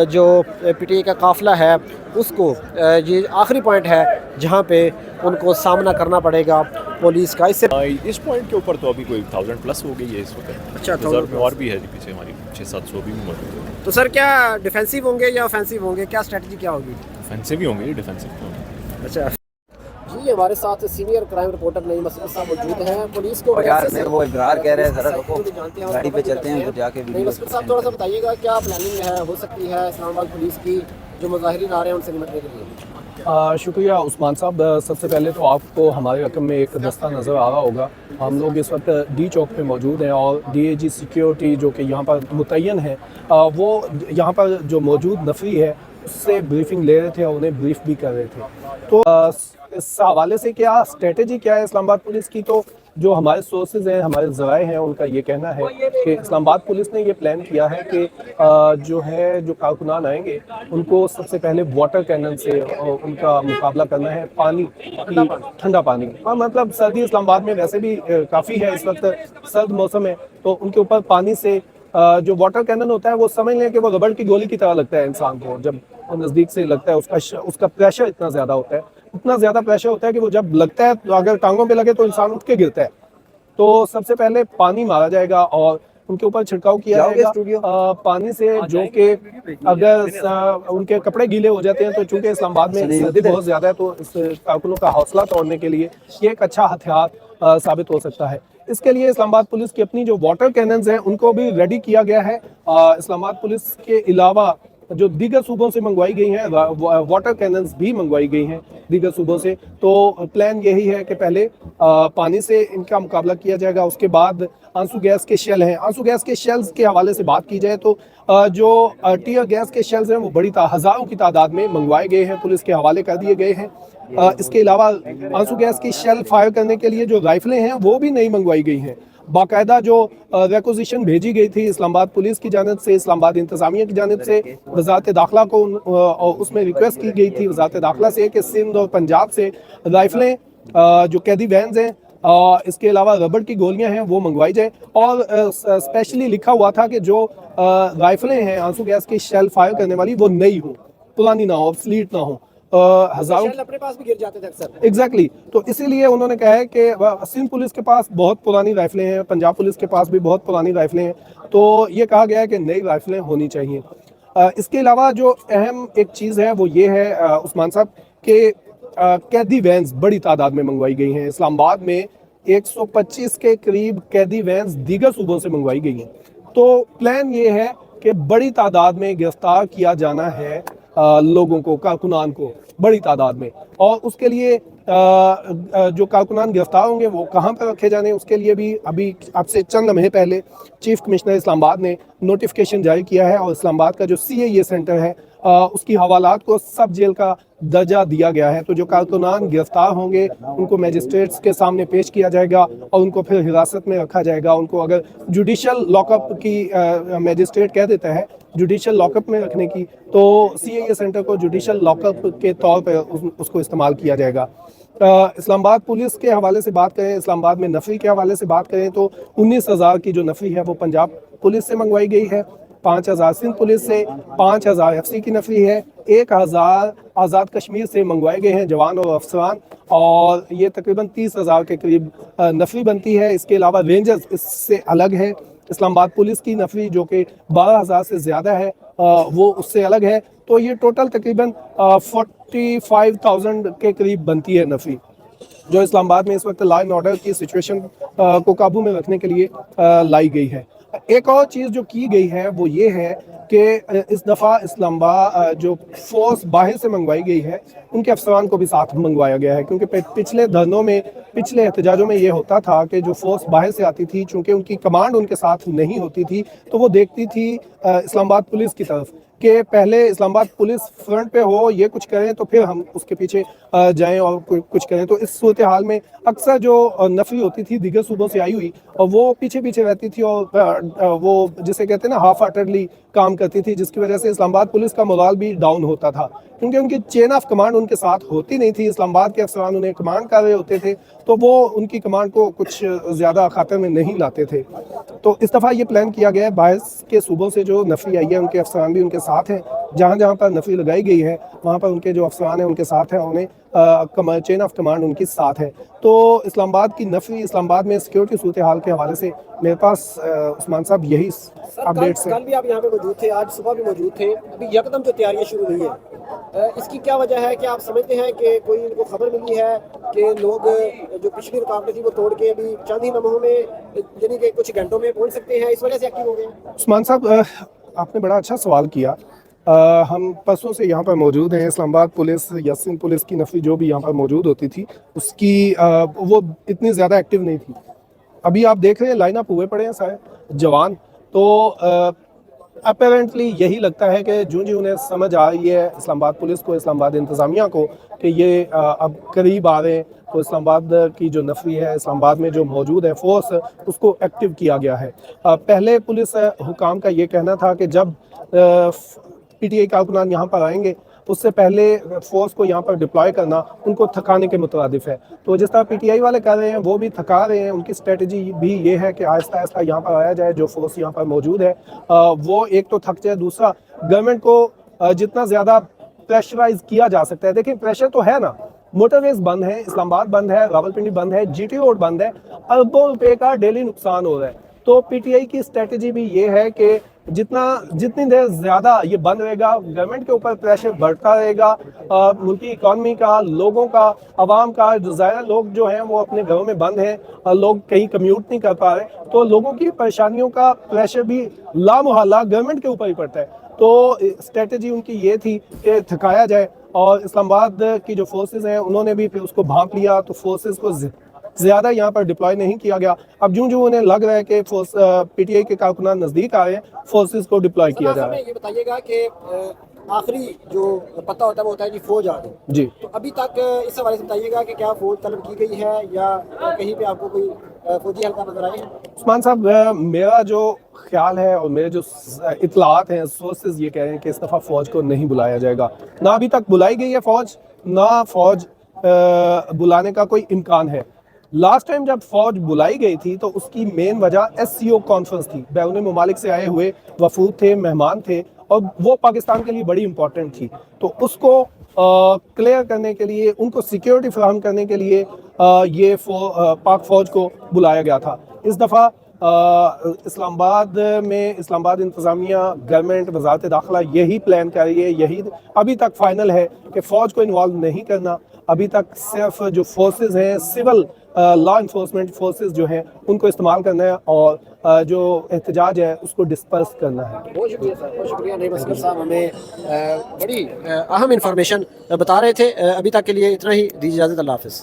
جو P T I کا قافلہ ہے اس کو یہ آخری پوائنٹ ہے جہاں پہ ان کو سامنا کرنا پڑے گا پولیس کا. اس پوائنٹ کے اوپر تو ابھی کوئی 1000+ ہو گئی ہے اس وقت. اچھا، ریزرو میں اور بھی ہے جی، پیچھے ہماری 600-700 بھی موجود ہے. تو سر کیا ڈیفینسو ہوں گے یا آفینسو ہوں گے؟ کیا اسٹریٹجی کیا ہوگی؟ ڈیفینسو بھی ہوں گے، ڈیفینسو بھی ہوں گے. اچھا جی، ہمارے ساتھ سینئر کرائم رپورٹر نعیم اسد صاحب موجود ہیں. پولیس کو وہ ابرار کہہ رہے ہیں ذرا رکو، گاڑی پہ چلتے ہیں تو جا کے نعیم اسد صاحب تھوڑا سا بتائیے گا کیا پلاننگ ہے ہو سکتی ہے اسلام آباد پولیس کی جو مظاہرین آ رہے ہیں ان سے نمٹنے کے لیے؟ شکریہ عثمان صاحب. سب سے پہلے تو آپ کو ہمارے رقم میں ایک دستہ نظر آ رہا ہوگا. ہم لوگ اس وقت ڈی چوک پہ موجود ہیں اور ڈی اے جی سیکیورٹی جو کہ یہاں پر متعین ہے وہ یہاں پر جو موجود نفری ہے اس سے بریفنگ لے رہے تھے اور انہیں بریف بھی کر رہے تھے. تو اس حوالے سے کیا اسٹریٹجی کیا ہے اسلام آباد پولیس کی، تو جو ہمارے سورسز ہیں، ہمارے ذرائع ہیں، ان کا یہ کہنا ہے کہ اسلام آباد پولیس نے یہ پلان کیا ہے کہ جو کارکنان آئیں گے ان کو سب سے پہلے واٹر کینن سے ان کا مقابلہ کرنا ہے. پانی کی ٹھنڈا پانی، اور مطلب سردی اسلام آباد میں ویسے بھی کافی ہے، اس وقت سرد موسم ہے، تو ان کے اوپر پانی سے جو واٹر کینن ہوتا ہے وہ سمجھ لیں کہ وہ ربڑ کی گولی کی طرح لگتا ہے انسان کو. جب وہ نزدیک سے لگتا ہے اس کا پریشر اتنا زیادہ ہوتا ہے، اتنا زیادہ پریشر ہوتا ہے کہ وہ جب لگتا ہے تو اگر ٹانگوں پہ لگے تو انسان اٹھ کے گرتا ہے. تو سب سے پہلے پانی مارا جائے گا اور ان کے اوپر چھڑکاؤ کیا جائے گا پانی سے، جو کہ اگر ان کے کپڑے گیلے ہو جاتے ہیں تو چونکہ اسلام آباد میں سردی بہت زیادہ ہے تو اس کارکنوں کا حوصلہ توڑنے کے لیے یہ ایک اچھا ہتھیار ثابت ہو سکتا ہے. اس کے لیے اسلام آباد پولیس کی اپنی جو واٹر کیننز ہیں ان کو بھی ریڈی کیا گیا ہے. اسلام آباد پولیس کے علاوہ جو دیگر صوبوں سے منگوائی گئی ہیں واٹر کیننز بھی منگوائی گئی ہیں دیگر صوبوں سے. تو پلان یہی ہے کہ پہلے پانی سے ان کا مقابلہ کیا جائے گا، اس کے بعد آنسو گیس کے شیل ہیں. آنسو گیس کے شیلز کے حوالے سے بات کی جائے تو جو ٹیئر گیس کے شیلز ہیں وہ بڑی ہزاروں کی تعداد میں منگوائے گئے ہیں، پولیس کے حوالے کر دیے گئے ہیں. اس کے علاوہ آنسو گیس کی شیل فائر کرنے کے لیے جو رائفلیں ہیں وہ بھی نئی منگوائی گئی ہیں. باقاعدہ جو ریکوزیشن بھیجی گئی تھی اسلام آباد پولیس کی جانب سے، اسلام آباد انتظامیہ کی جانب سے وزارت داخلہ کو اس میں ریکویسٹ کی گئی تھی وزارت داخلہ سے کہ سندھ اور پنجاب سے رائفلیں جو قیدی وینز ہیں، اس کے علاوہ ربڑ کی گولیاں ہیں وہ منگوائی جائیں. اور اسپیشلی لکھا ہوا تھا کہ جو رائفلیں ہیں آنسو گیس کی شیل فائر کرنے والی وہ نئی ہوں، پرانی نہ ہو، آبسلیٹ نہ ہو. ہزاروں اپنے پاس بھی گر جاتے تھے اکثر. ایگزیکٹلی. تو اسی لیے انہوں نے کہا ہے کہ سندھ پولیس کے پاس بہت پرانی رائفلیں ہیں، پنجاب پولیس کے پاس بھی بہت پرانی رائفلیں ہیں، تو یہ کہا گیا ہے کہ نئی رائفلیں ہونی چاہیے. اس کے علاوہ جو اہم ایک چیز ہے وہ یہ ہے عثمان صاحب کہ قیدی وینز بڑی تعداد میں منگوائی گئی ہیں. اسلام آباد میں 125 کے قریب قیدی وینز دیگر صوبوں سے منگوائی گئی ہیں. تو پلان یہ ہے کہ بڑی تعداد میں گرفتار کیا جانا ہے لوگوں کو، کارکنان کو بڑی تعداد میں. اور اس کے لیے جو کارکنان گرفتار ہوں گے وہ کہاں پر رکھے جانے، اس کے لیے بھی ابھی اب سے چند لمحے پہلے چیف کمشنر اسلام آباد نے نوٹیفیکیشن جاری کیا ہے اور اسلام آباد کا جو سی اے اے سینٹر ہے اس کی حوالات کو سب جیل کا درجہ دیا گیا ہے. تو جو کارکنان گرفتار ہوں گے ان کو میجسٹریٹس کے سامنے پیش کیا جائے گا اور ان کو پھر حراست میں رکھا جائے گا. ان کو اگر جوڈیشل لاک اپ کی میجسٹریٹ کہہ دیتا ہے جوڈیشل لاک اپ میں رکھنے کی، تو سی اے اے سینٹر کو جوڈیشل لاک اپ کے طور پہ اس کو استعمال کیا جائے گا. اسلام آباد پولیس کے حوالے سے بات کریں، اسلام آباد میں نفری کے حوالے سے بات کریں تو 19,000 کی جو نفری ہے وہ پنجاب پولیس سے منگوائی گئی ہے، 5,000 سندھ پولیس سے، 5,000 ایف سی کی نفری ہے، 1,000 آزاد کشمیر سے منگوائے گئے ہیں جوان اور افسران، اور یہ تقریباً 30,000 کے قریب نفری بنتی ہے. اس کے علاوہ رینجرز اس سے الگ ہے. اسلام آباد پولیس کی نفری جو کہ 12,000 سے زیادہ ہے وہ اس سے الگ ہے. تو یہ ٹوٹل تقریباً 45,000 کے قریب بنتی ہے نفری جو اسلام آباد میں اس وقت لا اینڈ آرڈر کی سچویشن کو قابو میں رکھنے کے لیے لائی گئی ہے. ایک اور چیز جو کی گئی ہے وہ یہ ہے کہ اس دفعہ اسلام آباد جو فورس باہر سے منگوائی گئی ہے ان کے افسران کو بھی ساتھ منگوایا گیا ہے، کیونکہ پچھلے دھرنوں میں، پچھلے احتجاجوں میں یہ ہوتا تھا کہ جو فورس باہر سے آتی تھی چونکہ ان کی کمانڈ ان کے ساتھ نہیں ہوتی تھی تو وہ دیکھتی تھی اسلام آباد پولیس کی طرف کہ پہلے اسلام آباد پولیس فرنٹ پہ ہو، یہ کچھ کریں تو پھر ہم اس کے پیچھے جائیں اور کچھ کریں. تو اس صورتحال میں اکثر جو نفری ہوتی تھی دیگر صوبوں سے آئی ہوئی اور وہ پیچھے پیچھے رہتی تھی اور وہ جسے کہتے ہیں نا ہاف ہارٹڈلی کام کرتی تھی، جس کی وجہ سے اسلام آباد پولیس کا مورال بھی ڈاؤن ہوتا تھا کیونکہ ان کی چین آف کمانڈ ان کے ساتھ ہوتی نہیں تھی. اسلام آباد کے افسران انہیں کمانڈ کر رہے ہوتے تھے تو وہ ان کی کمانڈ کو کچھ زیادہ خاطر میں نہیں لاتے تھے. تو اس دفعہ یہ پلان کیا گیا ہے باہر کے صوبوں سے جو نفری آئی ہے ان کے افسران بھی ان کے ساتھ ہیں, جہاں جہاں پر نفی لگائی گئی ہے وہاں پر ان کے جو افسران ہیں ان کے ساتھ ہیں, انہیں چین آف کمانڈ ان کے ساتھ ہے. تو اسلام آباد کی نفی, اسلام آباد میں سیکورٹی صورتحال کے حوالے سے میرے پاس عثمان صاحب یہی اپڈیٹس ہیں. کل بھی آپ یہاں پہ موجود تھے, آج صبح بھی موجود تھے, ابھی یکدم جو تیاریاں شروع ہوئی ہیں, اس کی کیا وجہ ہے؟ کہ آپ سمجھتے ہیں کہ کوئی ان کو خبر ملی ہے کہ لوگ جو پچھلی رکاوٹیں تھی وہ توڑ کے ابھی چند ہی لمحوں میں یعنی کہ کچھ گھنٹوں میں پہنچ سکتے ہیں, اس وجہ سے ایکٹیو ہو گئے ہیں؟ عثمان صاحب آپ نے بڑا اچھا سوال کیا. ہم پرسوں سے یہاں پر موجود ہیں. اسلام آباد پولیس یا سندھ پولیس کی نفی جو بھی یہاں پر موجود ہوتی تھی اس کی وہ اتنی زیادہ ایکٹیو نہیں تھی. ابھی آپ دیکھ رہے ہیں لائن اپ ہوئے پڑے ہیں سارے جوان. تو اپیرنٹلی یہی لگتا ہے کہ جو انہیں سمجھ آ رہی ہے اسلام آباد پولیس کو, اسلام آباد انتظامیہ کو, کہ یہ اب قریب آ رہے ہیں, تو اسلام آباد کی جو نفی ہے, اسلام آباد میں جو موجود ہے فورس, اس کو ایکٹیو کیا گیا ہے. پہلے پولیس حکام کا یہ کہنا تھا کہ جب پی ٹی آئی کارکنان یہاں پر آئیں گے اس سے پہلے فورس کو یہاں پر ڈپلوائے کرنا ان کو تھکانے کے مترادف ہے. تو جس طرح پی ٹی آئی والے کر رہے ہیں وہ بھی تھکا رہے ہیں. ان کی اسٹریٹجی بھی یہ ہے کہ آہستہ آہستہ یہاں پر آیا جائے, جو فورس یہاں پر موجود ہے وہ ایک تو تھک جائے, دوسرا گورنمنٹ کو جتنا زیادہ پریشرائز کیا جا سکتا ہے. دیکھیں پریشر تو ہے نا, موٹر ویز بند ہے, اسلام آباد بند ہے, راولپنڈی بند ہے, جی ٹی روڈ بند ہے, اربوں روپے کا ڈیلی نقصان ہو رہا ہے. تو پی ٹی آئی کی اسٹریٹجی بھی یہ ہے کہ جتنی دیر زیادہ یہ بند رہے گا گورنمنٹ کے اوپر پریشر بڑھتا رہے گا. ملکی اکانومی کا, لوگوں کا, عوام کا, جو ظاہر لوگ جو ہیں وہ اپنے گھروں میں بند ہیں, لوگ کہیں کمیوٹ نہیں کر پا رہے, تو لوگوں کی پریشانیوں کا پریشر بھی لامحالہ گورنمنٹ کے اوپر ہی پڑتا ہے. تو اسٹریٹجی ان کی یہ تھی کہ تھکایا جائے, اور اسلام آباد کی جو فورسز ہیں انہوں نے بھی پھر اس کو بھانپ لیا, تو فورسز کو زیادہ یہاں پر ڈپلوائے نہیں کیا گیا. اب جو انہیں لگ رہا ہے کہ پی ٹی آئی کے کارکنان نزدیک آئے ہیں, فورسز کو ڈپلوائے کیا جا رہا ہے. یہ بتائیے گا کہ آخری جو پتہ ہوتا ہے وہ ہوتا ہے کہ فوج آ گئی جی, تو ابھی تک اس حوالے سے بتائیے گا کہ کیا فوج طلب کی گئی ہے یا کہیں پہ آپ کو کوئی فوجی حلقہ نظر آئے ہیں؟ عثمان صاحب میرا جو خیال ہے اور میرے جو اطلاعات ہیں, سورسز یہ کہہ رہے ہیں کہ اس دفعہ فوج کو نہیں بلایا جائے گا. نہ ابھی تک بلائی گئی ہے فوج, نہ فوج بلانے کا کوئی امکان ہے. لاسٹ ٹائم جب فوج بلائی گئی تھی تو اس کی مین وجہ ایس سی او کانفرنس تھی. بیرون ممالک سے آئے ہوئے وفود تھے, مہمان تھے, اور وہ پاکستان کے لیے بڑی امپورٹنٹ تھی. تو اس کو کلیئر کرنے کے لیے, ان کو سیکیورٹی فراہم کرنے کے لیے یہ پاک فوج کو بلایا گیا تھا. اس دفعہ اسلام آباد میں اسلام آباد انتظامیہ, گورنمنٹ, وزارت داخلہ یہی پلان کر رہی ہے, یہی ابھی تک فائنل ہے کہ فوج کو انوالو نہیں کرنا. ابھی تک صرف جو فورسز ہیں, سول لا انفورسمنٹ فورسز جو ہیں ان کو استعمال کرنا ہے, اور جو احتجاج ہے اس کو ڈسپرس کرنا ہے. بہت شکریہ سر, بہت شکریہ. نعیم اصغر صاحب ہمیں بڑی اہم انفارمیشن بتا رہے تھے. ابھی تک کے لیے اتنا ہی, دیجیے اجازت, اللہ حافظ.